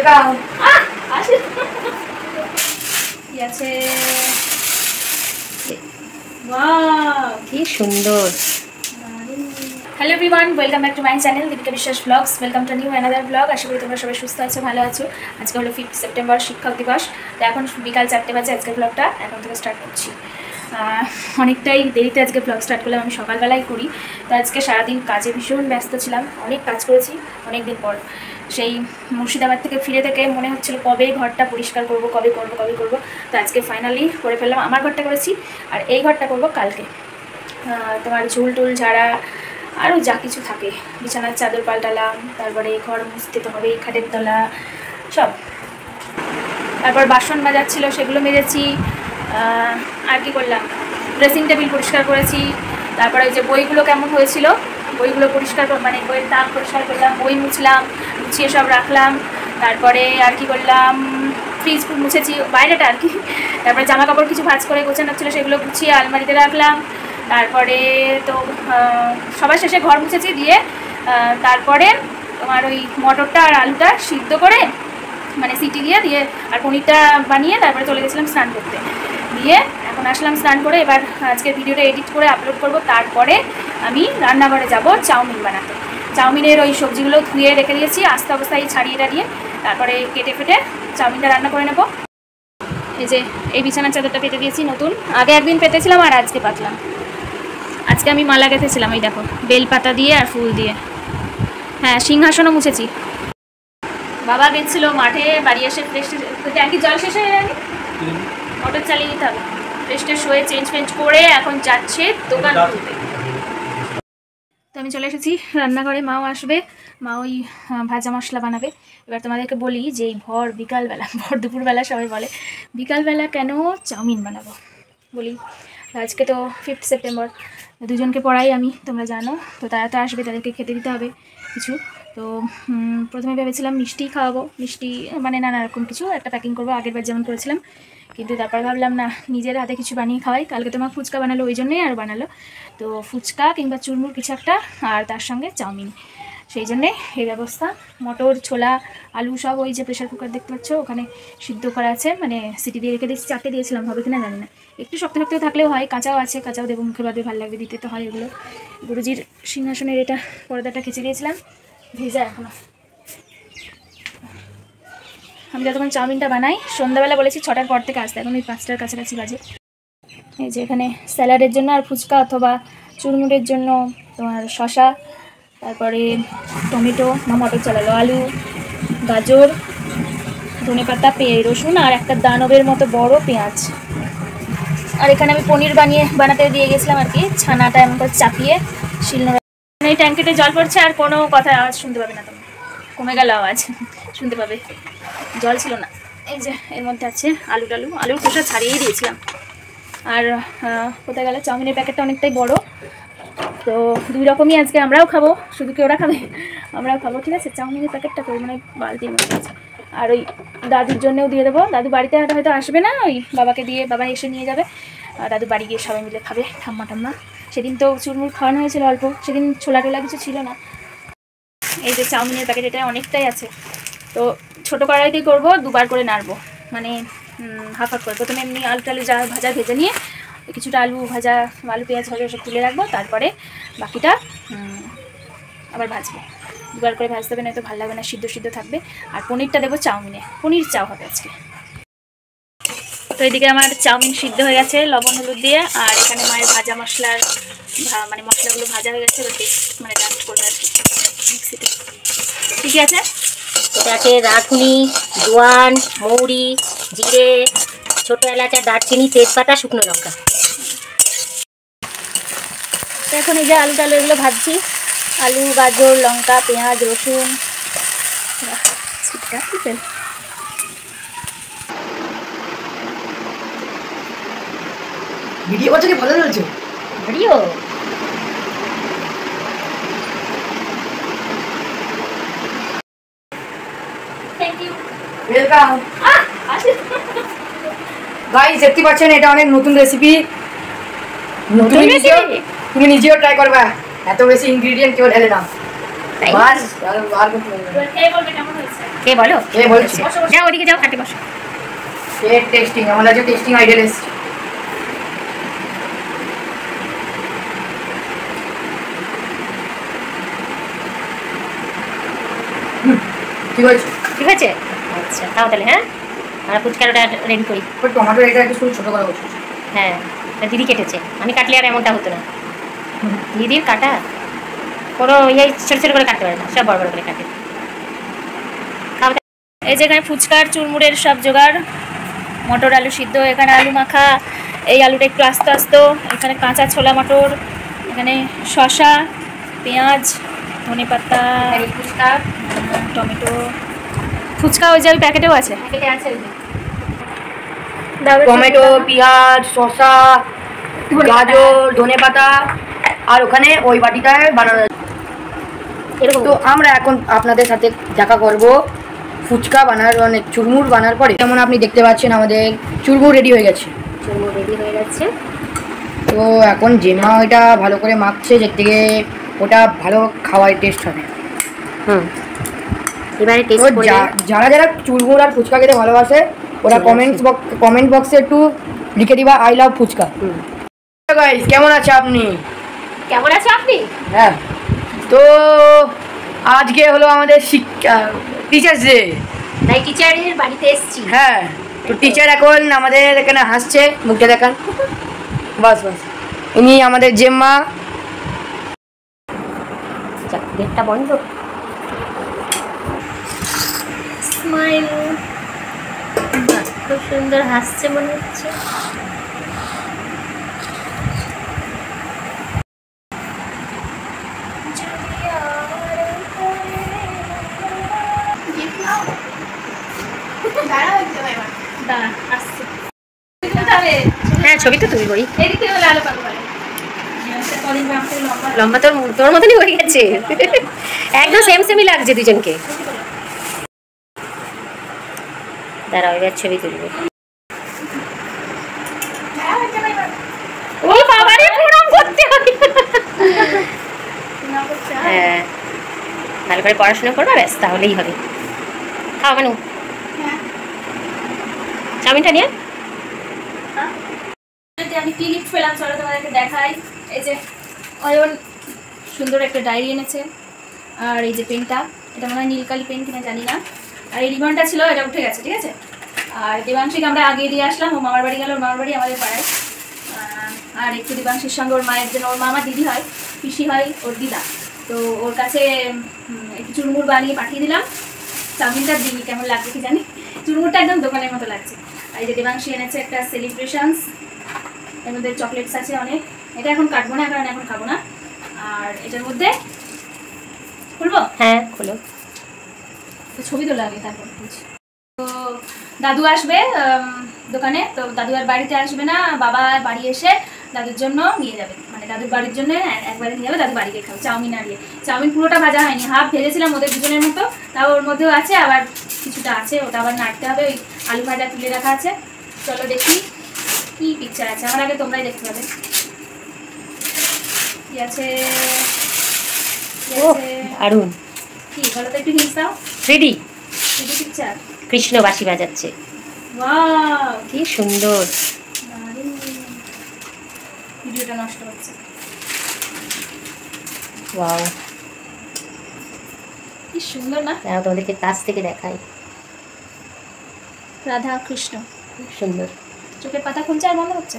Welcome. কি আছে? Wow কি সুন্দর। Hello everyone, welcome back to my channel Dipika Biswas vlogs. Welcome to new another vlog. আশা করি তোমরা সবাই সুস্থ আছো, ভালো আছো। আজকে হলো 5 সেপ্টেম্বর, শিক্ষক দিবস। তো এখন বিকাল 4টে বাজে। আজকের ব্লগটা এখন থেকে স্টার্ট করছি। অনেকটাই দেরিতে আজকে ব্লগ স্টার্ট করলাম, আমি সকালবেলায় করি। তো আজকে সারাদিন কাজে ভীষণ ব্যস্ত ছিলাম, অনেক কাজ করেছি অনেক দিন পর। সেই মুর্শিদাবাদ থেকে ফিরে থেকে মনে হচ্ছিল কবে ঘরটা পরিষ্কার করব, কবে করব। তো আজকে ফাইনালি করে ফেললাম। আমার ঘরটা করেছি আর এই ঘরটা করব কালকে। তোমার ঝুল টুল ঝাড়া আরও যা কিছু থাকে, বিছানার চাদর পাল্টালাম, তারপরে ঘর মুছতে তো হবে, খাটের তলা সব। তারপর বাসন মাজার ছিল সেগুলো মেজেছি। আর কি করলাম, ড্রেসিং টেবিল পরিষ্কার করেছি। তারপরে ওই যে বইগুলো কেমন হয়েছিল বইগুলো পরিষ্কার, মানে বইয়ের তাক পরিষ্কার করলাম, বই মুছলাম, মুছিয়ে সব রাখলাম। তারপরে আর কি করলাম, ফ্রিজ মুছেছি বাইরেটা আর কি। তারপরে জামা কাপড় কিছু ভাঁজ করে গোছানো ছিল সেগুলো গুছিয়ে আলমারিতে রাখলাম। তারপরে তো সবার শেষে ঘর মুছেছি দিয়ে তারপরে তোমার ওই মটরটা আর আলুটা সিদ্ধ করে মানে সিটি দিয়ে আর পনিরটা বানিয়ে তারপরে চলে গেছিলাম স্নান করতে। দিয়ে এখন আসলাম স্নান করে, এবার আজকের ভিডিওটা এডিট করে আপলোড করব। তারপরে আমি রান্নাঘরে যাব চাউমিন বানাতে। চাউমিনের ওই সবজিগুলো ধুয়ে রেখে দিয়েছি আস্তে অবস্থায় ছাড়িয়ে টাড়িয়ে, তারপরে কেটে ফেটে চাউমিনটা রান্না করে নেব। এই যে এই বিছানার চাদরটা পেতে দিয়েছি নতুন, আগে একদিন পেতেছিলাম আর আজকে পাতলাম। আজকে আমি মালা গেঁথেছিলাম, এই দেখো বেলপাতা দিয়ে আর ফুল দিয়ে। হ্যাঁ, সিংহাসনও মুছেছি। বাবা গেছিল মাঠে, বাড়ি এসে ফ্রেশ ট্যাঙ্কি জল শেষ হয়ে যায়নি, মোটর চালিয়ে দিতে হবে। ফ্রেশ ট্রেশ হয়ে চেঞ্জ করে এখন যাচ্ছে দোকান খুলতে। তো আমি চলে এসেছি রান্নাঘরে, মাও আসবে, মা ওই ভাজা মশলা বানাবে। এবার তোমাদেরকে বলি যে এই ভর দুপুরবেলা সবাই বলে বিকালবেলা কেন চাউমিন বানাবো। বলি আজকে তো 5 সেপ্টেম্বর, দুজনকে পড়াই আমি, তোমরা জানো। তো তারা তো আসবে, তাদেরকে খেতে দিতে হবে কিছু। তো প্রথমে ভেবেছিলাম মিষ্টি খাওয়াবো, মিষ্টি মানে নানা রকম কিছু একটা প্যাকিং করবো আগেরবার যেমন করেছিলাম। কিন্তু তারপর ভাবলাম না, নিজের হাতে কিছু বানিয়ে খাওয়াই। কালকে তোমার ফুচকা বানালো, ওই জন্যই আর বানালো। তো ফুচকা কিংবা চুরমুর কিছু একটা, আর তার সঙ্গে চাউমিন, সেই জন্যে এই ব্যবস্থা। মটর ছোলা আলু সব ওই যে প্রেশার কুকার দেখতে পাচ্ছ ওখানে সিদ্ধ করা আছে, মানে সিটি দিয়ে রেখে দিয়েছি। 4টে দিয়েছিলাম, হবে কিনা জানি না। একটু শক্ত থাকলেও হয়, কাঁচাও আছে, কাঁচাও দেবো, মুখে বাদে ভালো লাগবে, দিতে তো হয় এগুলো। গুরুজির সিংহাসনের এটা পর্দাটা খেঁচে দিয়েছিলাম, ভেজা এখনো। আমি যতক্ষণ চাউমিনটা বানাই, সন্ধ্যাবেলা বলেছি 6টার পর থেকে আসতে, এখন ওই 5টার কাছাকাছি বাজে। এই যে এখানে স্যালাডের জন্য আর ফুচকা অথবা চুরমুরের জন্য তোমার শসা, তারপরে টমেটো বা মটর চালালো, আলু, গাজর, ধনেপাতা, রসুন আর একটা দানবের মতো বড় পেঁয়াজ। আর এখানে আমি পনির বানাতে দিয়ে গেছিলাম আর কি, ছানাটা এমন করে চাপিয়ে শিলনোড়া। এই ট্যাঙ্কিতে জল পড়ছে আর কোনো কথা আওয়াজ শুনতে পাবে না, তোমরা কমে গেল আওয়াজ, শুনতে পাবে, জল ছিল না। এই যে এর মধ্যে আছে আলুর খোসা ছাড়িয়েই দিয়েছিলাম। আর কোথায় গেল, চাউমিনের প্যাকেটটা অনেকটাই বড়, তো 2 রকমই আজকে আমরাও খাবো, শুধু কি ওরা খাবে, আমরাও খাবো, ঠিক আছে। চাউমিনের প্যাকেটটা করে মানে বালতির মধ্যে আছে। আর ওই দাদুর জন্যও দিয়ে দেবো, দাদু বাড়িতে হয়তো আসবে না, ওই বাবাকে দিয়ে বাবা এসে নিয়ে যাবে। আর দাদু বাড়ি গিয়ে সবাই মিলে খাবে, ঠাম্মা। সেদিন তো চুরমুর খাওয়ানো হয়েছিল অল্প, সেদিন ছোলা টোলা কিছু ছিল না। এই যে চাউমিনের প্যাকেট, এটা অনেকটাই আছে। তো ছোটো কড়াইতেই করবো, 2বার করে নাড়বো, মানে হাফ করে। প্রথমে এমনি আলু টালু যা ভাজা ভেজে নিয়ে কিছুটা আলু পেঁয়াজ ভাজা সব তুলে রাখবো, তারপরে বাকিটা আবার ভাজবো। 2বার করে ভাজতে হবে, নয়তো ভালো লাগবে না, সিদ্ধ থাকবে। আর পনিরটা দেবো চাউমিনে, পনির চাউ হবে আজকে। তো এদিকে আমার চাউমিন সিদ্ধ হয়ে গেছে লবণ হলুদ দিয়ে, আর এখানে মায়ের ভাজা মশলার মানে মশলাগুলো ভাজা হয়ে গেছে, মানে ডাস্ট করবে আর কি মিক্সিতে। ঠিকই আছে। এটা আছে রাঁধুনি, জোয়ান, মৌরি, জিরে, ছোট এলাচ, দারচিনি, তেজপাতা, শুকনো লঙ্কা। তো এখন এই যে আলু টালু এগুলো ভাজছি, আলু, গাজর, লঙ্কা, পেঁয়াজ, রসুন। ভিডিও করছো কি, ভালো চলছে video? Thank you, welcome. Guys দেখতে পাচ্ছেন, এটা অনেক নতুন রেসিপি। তুমি নিজেও ট্রাই করবা, এত বেশি ইনগ্রেডিয়েন্ট কেউ ঢেলে না। বাস আর কিছু নেই। খেয়ে বলবে কেমন হয়েছে। কে বলো? কে বলছি? যাও ওদিকে যাও, খাটে বসো। টেস্টিং আমাদের যে টেস্টিং আইডিয়া এসেছে। ঠিক আছে, ঠিক আছে, আচ্ছা তাও তাহলে। হ্যাঁ, আর ফুচকার ওটা রেডি করি। টমেটো এটা একটু ছোট করা উচিত। হ্যাঁ, দিদি কেটেছে, আমি কাটলে আর এমনটা হতো না। দিদির কাটা কোনো ইয়ে ছোটো ছোটো করে কাটতে পারে না, সব বড় বড় করে কাটে। এই যে এখানে ফুচকার চুরমুড়ের সব জোগাড়, মটর আলু সিদ্ধ, এখানে আলু মাখা, এই আলুটা একটু আস্তে আস্তে, এখানে কাঁচা ছোলা মটর, এখানে শসা, পেঁয়াজ, ধনেপাতা, ফুচকা, টমেটো, ফুচকা ওই যে ওই প্যাকেটেও আছে। প্যাকেটে আছে ওই যে। টমেটো, পেঁয়াজ, শসা, গাজর, ধনেপাতা, আর ওখানে ওই বাটিটায় বানানো। এরকম তো আমরা এখন আপনাদের সাথে দেখা করব ফুচকা বানার মানে চুরমুর বানার পরে। যেমন আপনি দেখতে পাচ্ছেন আমাদের চুরমুর রেডি হয়ে গেছে। চুরমুর রেডি হয়ে যাচ্ছে। তো এখন জেমা ওইটা ভালো করে মাখছে, যে থেকে ওটা ভালো খাওয়ার টেস্ট হবে। এবারে টেস্ট তো করে যারা যারা চুরমুর আর ফুচকা খেতে ভালোবাসে ওরা কমেন্ট বক্সে একটু লিখে দিবা আই লাভ ফুচকা। গাইস কেমন আছে আপনি? কেমন আছে আপনি? হ্যাঁ, তো আজকে হলো আমাদের টিচার্স ডে, তাই টিচারের বাড়িতে এসেছি। হ্যাঁ, তো টিচার এখন আমাদের এখানে হাসছে, মুখটা দেখান। বাস বাস, ইনি আমাদের জেম্মা। গেটটা বন্ধ। স্মাইল, খুব সুন্দর হাসছে মনে হচ্ছে। হ্যাঁ, ছবি তো তুলবই। লম্বা তোর মতনই হয়ে গেছে, একদম সেম সেমই লাগছে দুজনকে। দাঁড়াও, এবার ছবি তুলবো। ও বাবা রে, প্রণাম করতে হবে। হ্যাঁ, ভালো করে পড়াশোনা করবা, ব্যাস তাহলেই হবে। খাও মানু, চাউমিনটা নিয়ে। আমি কি গিফট পেলাম চলো তোমাদেরকে দেখাই। এই যে অয়ন সুন্দর একটা ডায়েরি এনেছে, আর এই যে পেনটা, এটা মনে হয় নীলকালি পেন কিনা জানি না, আর এই রিবনটা ছিল, এটা উঠে গেছে, ঠিক আছে। আর দেবাংশীকে আমরা আগে দিয়ে আসলাম, ও মামার বাড়ি গেল, ওর মামার বাড়ি আমাদের পাড়ায়। আর একটু দেবাংশীর সঙ্গে ওর মায়ের জন্য, ওর মামা দিদি হয়, পিসি হয় ওর দিদা, তো ওর কাছে একটু চুরমুর বানিয়ে পাঠিয়ে দিলাম। চাউমিনটা দিই কেমন লাগছে কি জানি, চুরমুরটা একদম দোকানের মতো লাগছে। আর এই যে দেবাংশী এনেছে একটা সেলিব্রেশনস, এর মধ্যে চকলেটস আছে অনেক। এটা এখন কাটবো না, কারণ এখন খাবো না। আর এটার মধ্যে খুলবো? হ্যাঁ খুলো। তো ছবি তোলা আগে, তারপর বুঝি। তো দাদু আসবে দোকানে, তো দাদু আর বাড়িতে আসবে না, বাবা বাড়ি এসে দাদুর জন্য নিয়ে যাবে, মানে দাদুর বাড়ির জন্য একবারে নিয়ে যাবে, দাদু বাড়ি গিয়ে খাবে চাউমিন আর ইয়ে। চাউমিন পুরোটা ভাজা হয়নি, হাফ ভেজেছিলাম ওদের দুজনের মতো, তাও ওর মধ্যেও আছে, আবার কিছুটা আছে, ওটা আবার নাড়তে হবে। ওই আলু ভাজা তুলে রাখা আছে। চলো দেখি কি পিকচার আছে, আমার আগে তোমরাই দেখতে পাবে কি আছে। দারুণ, কি বলো তো, একটু হিন্টস দাও। 3D পিকচার, কৃষ্ণ বাঁশি বাজাচ্ছে। ওয়াও কি সুন্দর। ভিডিওটা নষ্ট হচ্ছে। ওয়াও, কি সুন্দর না? দাঁড়াও তোমাদেরকে কাছ থেকে দেখাই। রাধা কৃষ্ণ, সুন্দর। চোখের পাতা খুলছে আর বন্ধ হচ্ছে।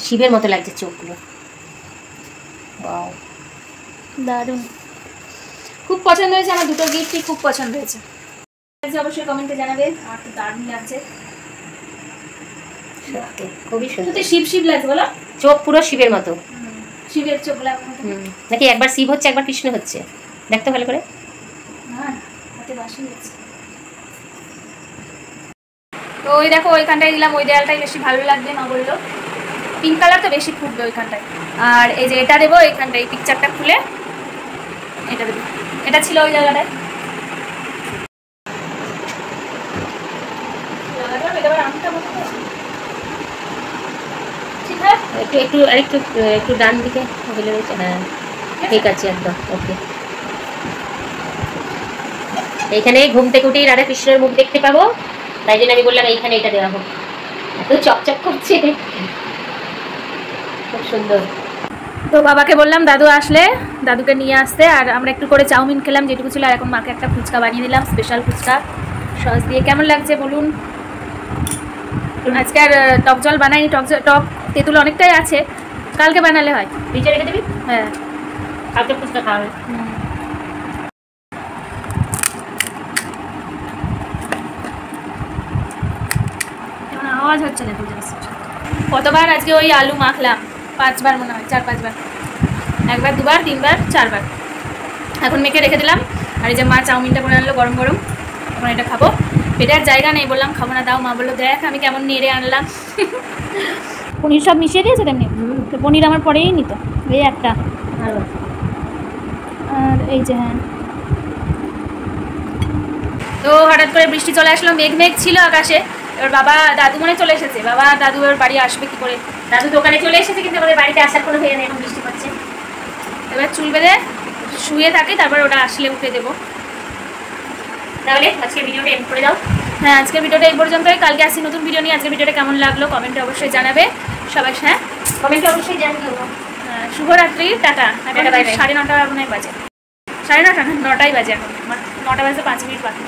শিবের মতো লাগছে চোখগুলো। ওয়াও, দারুণ, খুব পছন্দ হয়েছে আমার, দুটো গিফটই খুব পছন্দ হয়েছে। অবশ্যই কমেন্টে জানাবে, আমার তো দারুণ লাগছে, খুবই সুন্দর। শিব শিব লাগছে বলো, চোখ পুরো শিবের মতো। শিবের চোখ নাকি একবার শিব হচ্ছে একবার কৃষ্ণ হচ্ছে, দেখতে ভালো করে। হাতে বাসি হচ্ছে। তো ওই দেখো ওইখানটায় দিলাম, ওই দেয়ালটাই বেশি ভালো লাগবে, মা বললো পিঙ্ক কালার তো বেশি ফুটবে ওইখানটায়। আর এই যে এটা দেবো এইখানটায়, এই পিকচারটা খুলে এটা দেবো, এটা ছিল ওই জায়গাটায়। ঠিক আছে, একটু একটু আরেকটু একটু ডান দিকে হলে রয়েছে। হ্যাঁ ঠিক আছে একদম ওকে। এইখানে ঘুম থেকে উঠেই রাধাকৃষ্ণের মুখ দেখতে পাবো, তাই জন্য আমি বললাম এইখানে এটা দেওয়া হোক। এত চকচক করছে, খুব সুন্দর। তো বাবাকে বললাম দাদু আসলে দাদুকে নিয়ে আসতে, আর আমরা একটু করে চাউমিন খেলাম যেটুকু ছিল, আর এখন মাকে একটা ফুচকা বানিয়ে দিলাম, স্পেশাল ফুচকা সস দিয়ে। কেমন লাগছে বলুন? আজকে আর টক জল বানাইনি, টক তেঁতুল অনেকটাই আছে, কালকে বানালে হয়। ফ্রিজে রেখে দিবি? হ্যাঁ, কালকে ফুচকা খাওয়াবে। আওয়াজ হচ্ছে না। কতবার আজকে ওই আলু মাখলাম, 5 বার মনে হয়, 4-5 বার, 1 বার 2 বার 3 বার 4 বার। এখন মেখে রেখে দিলাম, আর এই যে মা চাউমিনটা করে আনলো গরম গরম, এখন এটা খাবো। পেটের জায়গা নেই, বললাম খাবো না, দাও। মা বললো দেখ আমি কেমন নেড়ে আনলাম। পনির সব মিশিয়ে দিয়েছে তেমনি, তো পনির আমার পরেই নিত, এই একটা ভালো। আর এই যে হ্যাঁ। তো হঠাৎ করে বৃষ্টি চলে আসলো, মেঘ মেঘ ছিল আকাশে। এবার বাবা দাদু মনে চলে এসেছে, বাবা দাদু এবার বাড়ি আসবে কি করে। দাদু দোকানে চলে এসেছে, কিন্তু আমাদের বাড়িতে আসার কোনো হয়ে নেই, এখন বৃষ্টি পড়ছে। এবার চুল বেঁধে শুয়ে থাকে, তারপর ওটা আসলে উঠে দেবো। তাহলে আজকে ভিডিওটা এন্ড করে দাও। হ্যাঁ, আজকের ভিডিওটা এই পর্যন্তই, কালকে আসি নতুন ভিডিও নিয়ে। আজকের ভিডিওটা কেমন লাগলো কমেন্টে অবশ্যই জানাবে সবাই। হ্যাঁ, কমেন্টে অবশ্যই জানিও। শুভরাত্রি, টাটা। Tata, bye bye. 9:30 মনে হয় বাজে, 9:30 না 9টাই বাজে, এখন 9টা বাজতে 5 মিনিট বাকি।